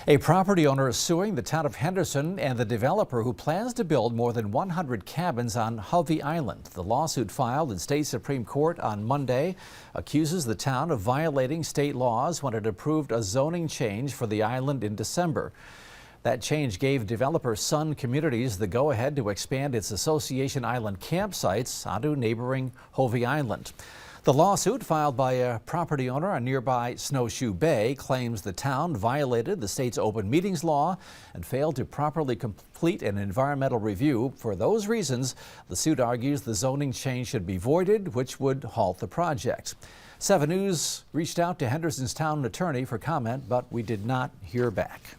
A property owner is suing the town of Henderson and the developer who plans to build more than 100 cabins on Hovey Island. The lawsuit filed in state Supreme Court on Monday accuses the town of violating state laws when it approved a zoning change for the island in December. That change gave developer Sun Communities the go-ahead to expand its Association Island campsites onto neighboring Hovey Island. The lawsuit, filed by a property owner on nearby Snowshoe Bay, claims the town violated the state's open meetings law and failed to properly complete an environmental review. For those reasons, the suit argues the zoning change should be voided, which would halt the project. 7 News reached out to Henderson's town attorney for comment, but we did not hear back.